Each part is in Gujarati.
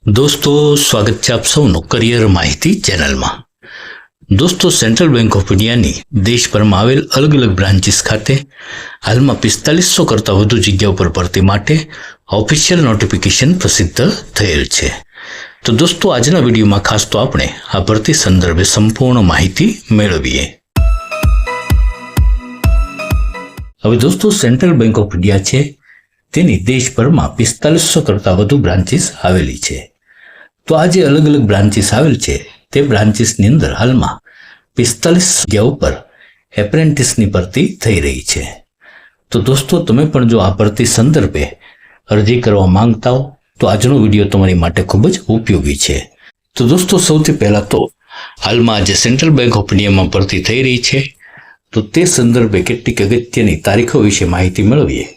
દોસ્તો, સ્વાગત છે આપ સૌનું કરિયર માહિતી ચેનલમાં. દોસ્તો, સેન્ટ્રલ બેંક ઓફ ઇન્ડિયાની દેશભરમાં આવેલ અલગ અલગ બ્રાન્ચીસ ખાતે હાલમાં 4500 કરતાં વધુ જગ્યાઓ પર ભરતી માટે ઓફિશિયલ નોટિફિકેશન પ્રસિદ્ધ થયેલ છે. તો દોસ્તો, આજના વિડીયોમાં ખાસ તો આપણે આ ભરતી સંદર્ભે સંપૂર્ણ માહિતી મેળવીએ. હવે દોસ્તો, સેન્ટ્રલ બેંક ઓફ ઇન્ડિયા છે તેની દેશભરમાં 4500 કરતાં વધુ બ્રાન્ચીસ આવેલી છે. તો આ જે અલગ અલગ બ્રાન્ચીસ આવેલ છે તે બ્રાન્ચીસની અંદર હાલમાં 45 જગ્યાઓ પર એપ્રેન્ટિસની ભરતી થઈ રહી છે. તો દોસ્તો, તમે પણ જો આ ભરતી સંદર્ભે અરજી કરવા માંગતા હો તો આજનો વિડીયો તમારી માટે ખૂબ જ ઉપયોગી છે. તો દોસ્તો, સૌથી પહેલા તો હાલમાં જે સેન્ટ્રલ બેંક ઓફ ઇન્ડિયામાં ભરતી થઈ રહી છે તો તે સંદર્ભે કેટલીક અગત્યની તારીખો વિશે માહિતી મેળવીએ.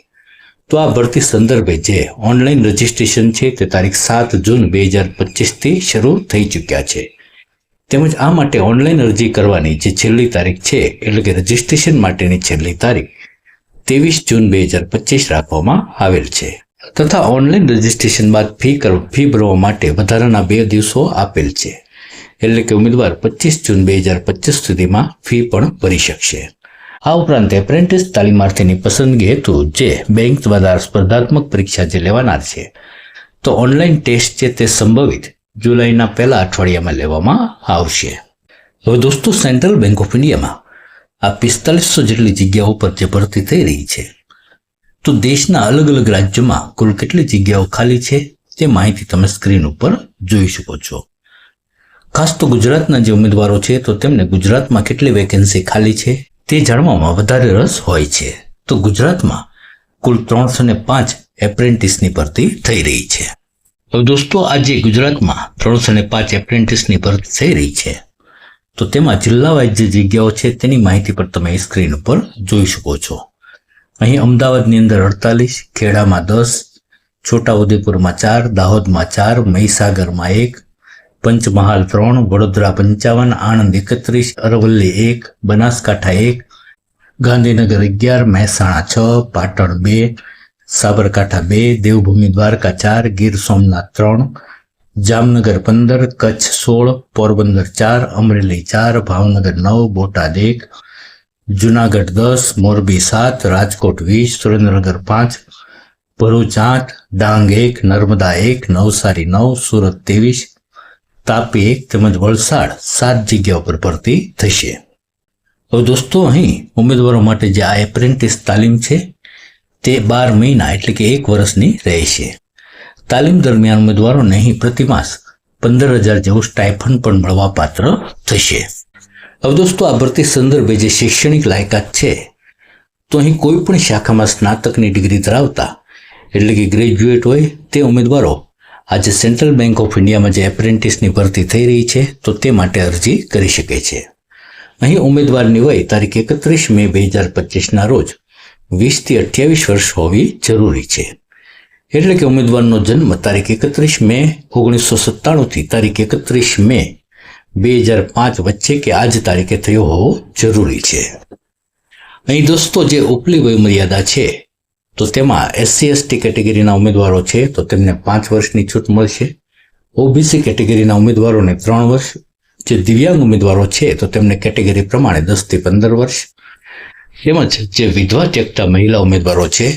તો આ ભરતી સંદર્ભે જે ઓનલાઈન રજીસ્ટ્રેશન છે તે તારીખ 7 જૂન 2025થી શરૂ થઈ ચૂક્યા છે. તેમજ આ માટે ઓનલાઈન અરજી કરવાની જે છેલ્લી તારીખ છે એટલે કે રજીસ્ટ્રેશન માટેની છેલ્લી તારીખ 23 જૂન 2025 રાખવામાં આવેલ છે. તથા ઓનલાઈન રજીસ્ટ્રેશન બાદ ફી ભરવા માટે વધારાના 2 દિવસો આપેલ છે. એટલે કે ઉમેદવાર 25 જૂન 2025 સુધીમાં ફી પણ ભરી શકશે. આ ઉપરાંત એપ્રેન્ટિસ તાલીમાર્થીની પસંદગી હેતુ જે બેંક દ્વારા સ્પર્ધાત્મક પરીક્ષા જે લેવાનાર છે તો ઓનલાઈન ટેસ્ટ છે તે સંભવિત જુલાઈના પહેલા અઠવાડિયામાં લેવામાં આવશે. હવે દોસ્તો, સેન્ટ્રલ બેંક ઓફ ઇન્ડિયામાં આ 4500 જેટલી જગ્યાઓ પર જે ભરતી થઈ રહી છે તો દેશના અલગ અલગ રાજ્યોમાં કુલ કેટલી જગ્યાઓ ખાલી છે તે માહિતી તમે સ્ક્રીન ઉપર જોઈ શકો છો. ખાસ તો ગુજરાતના જે ઉમેદવારો છે તો તેમને ગુજરાતમાં કેટલી વેકેન્સી ખાલી છે તે જાણવામાં વધારે રસ હોય છે. તો ગુજરાતમાં કુલ 305 એપ્રેન્ટિસની ભરતી થઈ રહી છે. હવે દોસ્તો, આજે ગુજરાતમાં 305 એપ્રેન્ટિસની ભરતી થઈ રહી છે તો તેમાં જિલ્લા વાઇઝ જે જગ્યાઓ છે તેની માહિતી પર તમે સ્ક્રીન ઉપર જોઈ શકો છો. અહીં અમદાવાદની અંદર 48, ખેડામાં 10, છોટાઉદેપુરમાં 4, દાહોદમાં 4, મહીસાગરમાં 1, પંચમહાલ 3, વડોદરા 55, આણંદ 31, અરવલ્લી 1, બનાસકાંઠા 1, ગાંધીનગર 11, મહેસાણા 6, પાટણ 2, સાબરકાંઠા 2, દેવભૂમિ દ્વારકા 4, ગીર સોમનાથ 3, જામનગર 15, કચ્છ 16, પોરબંદર 4, અમરેલી 4, ભાવનગર 9, બોટાદ 1, જુનાગઢ 10, મોરબી 7, રાજકોટ 20, સુરેન્દ્રનગર 5, ભરૂચ 8, ડાંગ 1, નર્મદા 1, નવસારી 9, સુરત 23, તાપી 1 તેમજ વલસાડ 7 જગ્યાઓ પર ભરતી થશે. હવે દોસ્તો, અહીં ઉમેદવારો માટે જે આ એપ્રેન્ટિસ તાલીમ છે તે 12 મહિના એટલે કે 1 વર્ષની રહેશે. તાલીમ દરમિયાન ઉમેદવારોને અહીં પ્રતિમાસ 15,000 જેવું સ્ટાઇફંડ પણ મળવાપાત્ર થશે. હવે દોસ્તો, આ ભરતી સંદર્ભે જે શૈક્ષણિક લાયકાત છે તો અહીં કોઈ પણ શાખામાં સ્નાતકની ડિગ્રી ધરાવતા એટલે કે ગ્રેજ્યુએટ હોય તે ઉમેદવારો આજે સેન્ટ્રલ બેંક ઓફ ઇન્ડિયામાં જે એપ્રેન્ટિસની ભરતી થઈ રહી છે તો તે માટે અરજી કરી શકે છે. અહીં ઉમેદવારની વય તારીખ 31 મે 2025ના રોજ 20 થી 28 વર્ષ હોવી જરૂરી છે. એટલે કે ઉમેદવારનો જન્મ તારીખ 31 મે 1997 થી તારીખ 31 મે 2005 વચ્ચે કે આ જ તારીખે થયો હોવો જરૂરી છે. અહીં દોસ્તો, જે ઉપલી વય મર્યાદા છે તો તેમાં SC/ST કેટેગરીના ઉમેદવારો છે તો તેમને 5 વર્ષની છૂટ મળશે. OBC કેટેગરીના ઉમેદવારોને 3 વર્ષ, જે દિવ્યાંગ ઉમેદવારો છે તો તેમને કેટેગરી પ્રમાણે 10 થી 15 વર્ષ, તેમજ જે વિધવા ત્યક્તા મહિલા ઉમેદવારો છે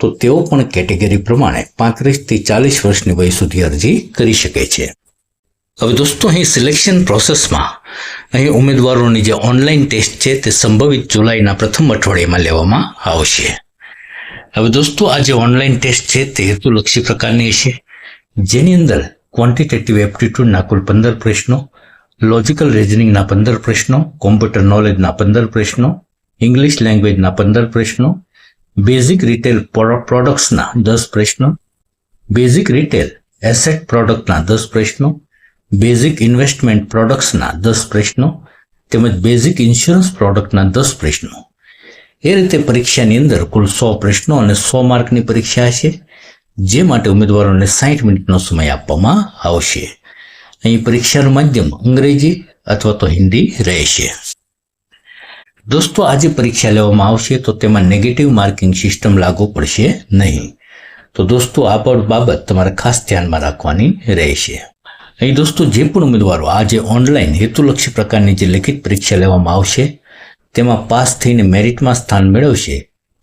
તો તેઓ પણ કેટેગરી પ્રમાણે 35 થી 40 વર્ષની વય સુધી અરજી કરી શકે છે. હવે દોસ્તો, અહીં સિલેક્શન પ્રોસેસમાં અહીં ઉમેદવારોની જે ઓનલાઈન ટેસ્ટ છે તે સંભવિત જુલાઈના પ્રથમ અઠવાડિયામાં લેવામાં આવશે. હવે દોસ્તો, આ જે ઓનલાઈન ટેસ્ટ છે તે હેતુલક્ષી પ્રકારની હશે, જેની અંદર ક્વોન્ટિટેટિવ એપ્ટિટ્યૂડના કુલ 15 પ્રશ્નો, લોજિકલ રીઝનિંગના 15 પ્રશ્નો, કોમ્પ્યુટર નોલેજના 15 પ્રશ્નો, ઇંગ્લિશ લેંગ્વેજના 15 પ્રશ્નો, બેઝિક રિટેલ પ્રોડક્ટ્સના 10 પ્રશ્નો, બેઝિક રિટેલ એસેટ પ્રોડક્ટના 10 પ્રશ્નો, બેઝિક ઇન્વેસ્ટમેન્ટ પ્રોડક્ટ્સના 10 પ્રશ્નો તેમજ બેઝિક ઇન્સ્યોરન્સ પ્રોડક્ટના 10 પ્રશ્નો. એ રીતે પરીક્ષાની અંદર કુલ 100 પ્રશ્નો અને 100 માર્કની પરીક્ષા હશે, જે માટે ઉમેદવારોને 60 મિનિટનો સમય આપવામાં આવશે. અહીં પરીક્ષાનું માધ્યમ અંગ્રેજી અથવા તો હિન્દી રહેશે. દોસ્તો, આ જે પરીક્ષા લેવામાં આવશે તો તેમાં નેગેટિવ માર્કિંગ સિસ્ટમ લાગુ પડશે નહીં. તો દોસ્તો આ પણ બાબત તમારે ખાસ ધ્યાનમાં રાખવાની રહેશે. અહીં દોસ્તો જે પણ ઉમેદવારો આ જે ઓનલાઈન હેતુલક્ષી પ્રકારની જે લિખિત પરીક્ષા લેવામાં આવશે તેમાં પાસ થઈને મેરિટમાં સ્થાન મેળવશે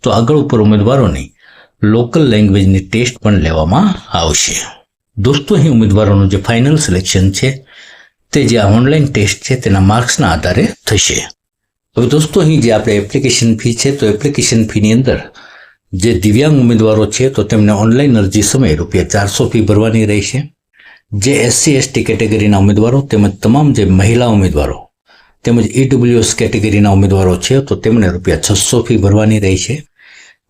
તો આગળ ઉપર ઉમેદવારોની લોકલ લેંગ્વેજની ટેસ્ટ પણ લેવામાં આવશે. દોસ્તો અહીં ઉમેદવારોનું જે ફાઇનલ સિલેક્શન છે તે જે આ ઓનલાઈન ટેસ્ટ છે તેના માર્ક્સના આધારે થશે. હવે દોસ્તો અહીં જે આપણે એપ્લિકેશન ફી છે તો એપ્લિકેશન ફીની અંદર જે દિવ્યાંગ ઉમેદવારો છે તો તેમને ઓનલાઈન અરજી સમયે ₹400 ફી ભરવાની રહેશે. જે SC/ST કેટેગરીના ઉમેદવારો તેમજ તમામ જે મહિલા ઉમેદવારો તેમજ EWS કેટેગરીના ઉમેદવારો છે તો તેમણે ₹600 ફી ભરવાની રહેશે.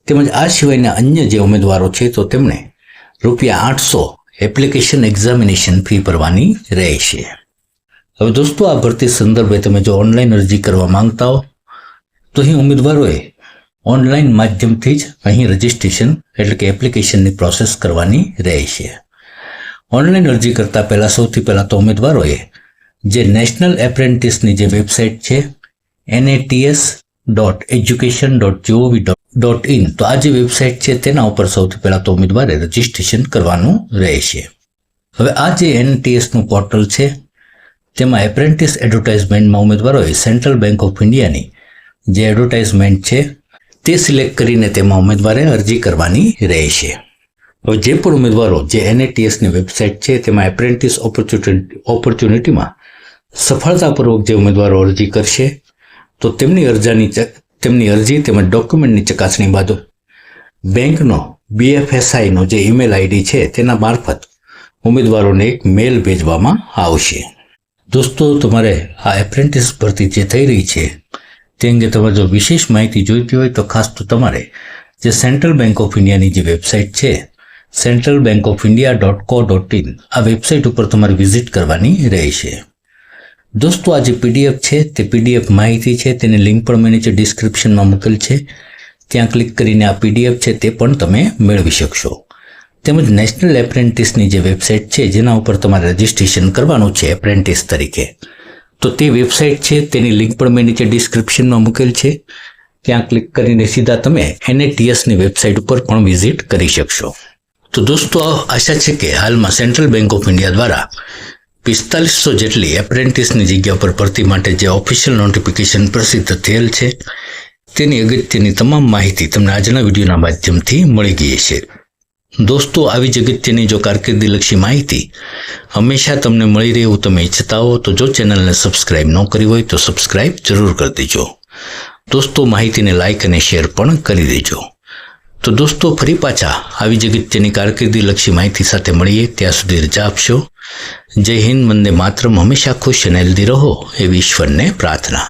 તેમજ આ સિવાયના અન્ય જે ઉમેદવારો છે તો તેમણે ₹800 એપ્લિકેશન એક્ઝામિનેશન ફી ભરવાની રહેશે. હવે દોસ્તો આ ભરતી સંદર્ભે તમે જો ઓનલાઈન અરજી કરવા માંગતા હો તો અહીં ઉમેદવારોએ ઓનલાઈન માધ્યમથી જ અહીં રજિસ્ટ્રેશન એટલે કે એપ્લિકેશનની પ્રોસેસ કરવાની રહેશે. ઓનલાઈન અરજી કરતા પહેલા સૌથી પહેલા તો ઉમેદવારોએ જે નેશનલ એપ્રેન્ટિસની જે વેબસાઇટ છે nats.education.gov.in તો આ જે વેબસાઇટ છે તેના ઉપર સૌથી પહેલા તો ઉમેદવારે રજિસ્ટ્રેશન કરવાનું રહેશે. હવે આ જે NATSનું પોર્ટલ છે તેમાં એપ્રેન્ટિસ એડવર્ટાઇઝમેન્ટમાં ઉમેદવારોએ સેન્ટ્રલ બેંક ઓફ ઇન્ડિયાની જે એડવર્ટાઇઝમેન્ટ છે તે સિલેક્ટ કરીને તેમાં ઉમેદવારે અરજી કરવાની રહેશે. હવે જે પણ ઉમેદવારો જે NATSની વેબસાઇટ છે તેમાં એપ્રેન્ટિસ ઓપોર્ચ્યુનિટીમાં સફળતાપૂર્વક જે ઉમેદવારો અરજી કરશે તો તેમની અરજી તેમજ ડોક્યુમેન્ટની ચકાસણી બાદ બેંકનો BFSIનો જે ઈમેલ આઈડી છે તેના મારફત ઉમેદવારોને એક મેલ ભેજવામાં આવશે. દોસ્તો તમારે આ એપ્રેન્ટિસ ભરતી જે થઈ રહી છે તે અંગે તમારે જો વિશેષ માહિતી જોઈતી હોય તો ખાસ તો તમારે જે સેન્ટ્રલ બેંક ઓફ ઇન્ડિયાની જે વેબસાઇટ છે centralbankofindia.co.in આ વેબસાઇટ ઉપર તમારે વિઝિટ કરવાની રહેશે. દોસ્તો આ જે PDF છે તે PDF માહિતી છે તેની લિંક પણ મેં નીચે ડિસ્ક્રિપ્શનમાં મૂકેલ છે. ત્યાં ક્લિક કરીને આ PDF છે તે પણ તમે મેળવી શકશો. તેમજ નેશનલ એપ્રેન્ટિસની જે વેબસાઇટ છે જેના ઉપર તમારે રજિસ્ટ્રેશન કરવાનું છે એપ્રેન્ટિસ તરીકે તો તે વેબસાઇટ છે તેની લિંક પણ મેં નીચે ડિસ્ક્રિપ્શનમાં મૂકેલ છે. ત્યાં ક્લિક કરીને સીધા તમે NATSની વેબસાઇટ ઉપર પણ વિઝિટ કરી શકશો. તો દોસ્તો આશા છે કે હાલમાં સેન્ટ્રલ બેંક ઓફ ઇન્ડિયા દ્વારા 4500 જેટલી એપ્રેન્ટિસની જગ્યા પર ભરતી માટે જે ઓફિશિયલ નોટિફિકેશન પ્રસિદ્ધ થયેલ છે તેની અગત્યની તમામ માહિતી તમને આજના વિડીયોના માધ્યમથી મળી ગઈ છે. દોસ્તો આવી જ અગત્યની જો કારકિર્દીલક્ષી માહિતી હંમેશા તમને મળી રહે એવું તમે ઈચ્છતા હો તો જો ચેનલને સબસ્ક્રાઇબ ન કરી હોય તો સબસ્ક્રાઇબ જરૂર કરી દેજો. દોસ્તો માહિતીને લાઇક અને શેર પણ કરી દેજો. તો દોસ્તો ફરી પાછા આવી જ અગત્યની કારકિર્દીલક્ષી માહિતી સાથે મળીએ ત્યાં સુધી રજા આપશો. જય હિન્દ, વંદે માતરમ. હંમેશા ખુશ અને હેલ્ધી રહો એવી ઈશ્વરને પ્રાર્થના.